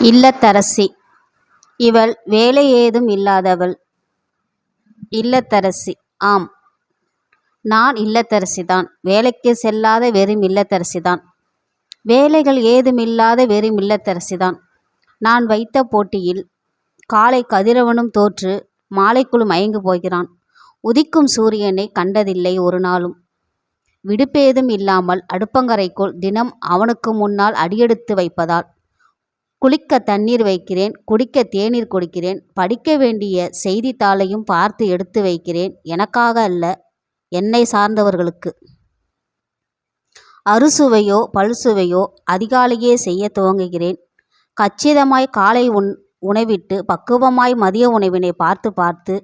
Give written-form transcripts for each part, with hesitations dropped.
இல்லத்தரசி. இவள் வேலை ஏதும் இல்லாதவள். இல்லத்தரசி. ஆம், நான் இல்லத்தரசிதான். வேலைக்கு செல்லாத வெறும் இல்லத்தரசிதான். வேலைகள் ஏதுமில்லாத வெறும் இல்லத்தரசிதான். நான் வைத்த போட்டியில் காலை கதிரவனும் தோற்று மாலைக்குள் மயங்கி போகிறான். உதிக்கும் சூரியனை கண்டதில்லை ஒரு நாளும். விடுப்பேதும் இல்லாமல் அடுப்பங்கரைக்குள் தினம் அவனுக்கு முன்னால் அடியெடுத்து வைப்பதால் குளிக்க தண்ணீர் வைக்கிறேன், குடிக்க தேநீர் கொடுக்கிறேன், படிக்க வேண்டிய செய்தித்தாளையும் பார்த்து எடுத்து வைக்கிறேன். எனக்காக அல்ல, என்னை சார்ந்தவர்களுக்கு. அறுசுவையோ பல்சுவையோ அதிகாலையே செய்ய துவங்குகிறேன். கச்சிதமாய் காலை உணவிட்டு பக்குவமாய் மதிய உணவினை பார்த்து பார்த்து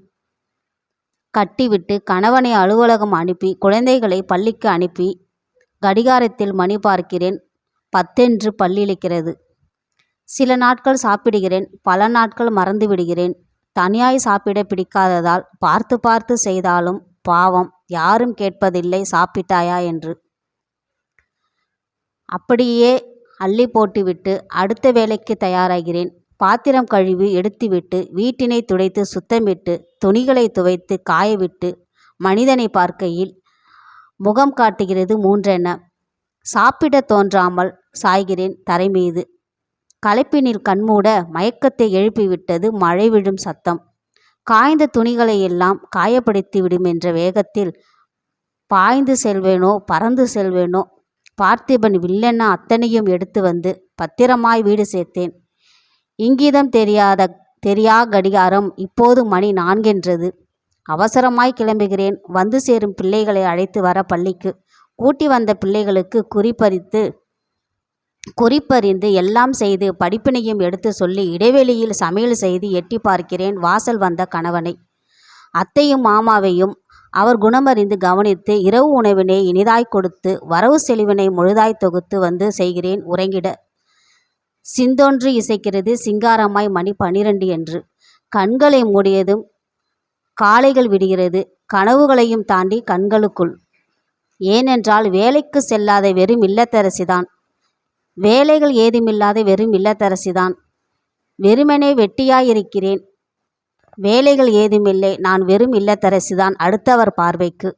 கட்டிவிட்டு கணவனை அலுவலகம் அனுப்பி குழந்தைகளை பள்ளிக்கு அனுப்பி கடிகாரத்தில் மணி பார்க்கிறேன். 10 பல்லிழிக்கிறது. சில நாட்கள் சாப்பிடுகிறேன், பல நாட்கள் மறந்து விடுகிறேன். தனியாய் சாப்பிட பிடிக்காததால் பார்த்து பார்த்து செய்தாலும் பாவம், யாரும் கேட்பதில்லை சாப்பிட்டாயா என்று. அப்படியே அள்ளி போட்டுவிட்டு அடுத்த வேலைக்கு தயாராகிறேன். பாத்திரம் கழுவி எடுத்துவிட்டு வீட்டினை துடைத்து சுத்தமிட்டு துணிகளை துவைத்து காயவிட்டு மனிதனை பார்க்கையில் முகம் காட்டுகிறது 3 சாப்பிட தோன்றாமல் சாய்கிறேன் தரை மீது. களைப்பினில் கண்மூட மயக்கத்தை எழுப்பிவிட்டது மழை விழும் சத்தம். காய்ந்த துணிகளை எல்லாம் காயப்படுத்தி விடும் என்ற வேகத்தில் பாய்ந்து செல்வேனோ பறந்து செல்வேனோ. பார்த்திபன் வில்லென அத்தனையும் எடுத்து வந்து பத்திரமாய் வீடு சேர்த்தேன். இங்கிதம் தெரியா கடிகாரம் இப்போது மணி 4 என்றது. அவசரமாய் கிளம்புகிறேன். வந்து சேரும் பிள்ளைகளை அழைத்து வர பள்ளிக்கு. கூட்டி வந்த பிள்ளைகளுக்கு குறிப்பறிந்து எல்லாம் செய்து படிப்பினையும் எடுத்து சொல்லி இடைவெளியில் சமையல் செய்து எட்டி பார்க்கிறேன் வாசல் வந்த கணவனை. அத்தையும் மாமாவையும் அவர் குணமறிந்து கவனித்து இரவு உணவினை இனிதாய் கொடுத்து வரவு செலவினை முழுதாய் தொகுத்து வந்து செய்கிறேன் உறங்கிட. சிந்தொன்று இசைக்கிறது சிங்காரமாய் மணி 12 என்று. கண்களை மூடியதும் காலைகள் விடுகிறது. கனவுகளையும் தாண்டி கண்களுக்குள். ஏனென்றால் வேலைக்கு செல்லாத வெறும் இல்லத்தரசிதான். வேலைகள் ஏதுமில்லாத வெறும் இல்லத்தரசிதான். வெறுமனே வெட்டியாயிருக்கிறேன். வேலைகள் ஏதுமில்லை, நான் வெறும் இல்லத்தரசிதான் அடுத்தவர் பார்வைக்கு.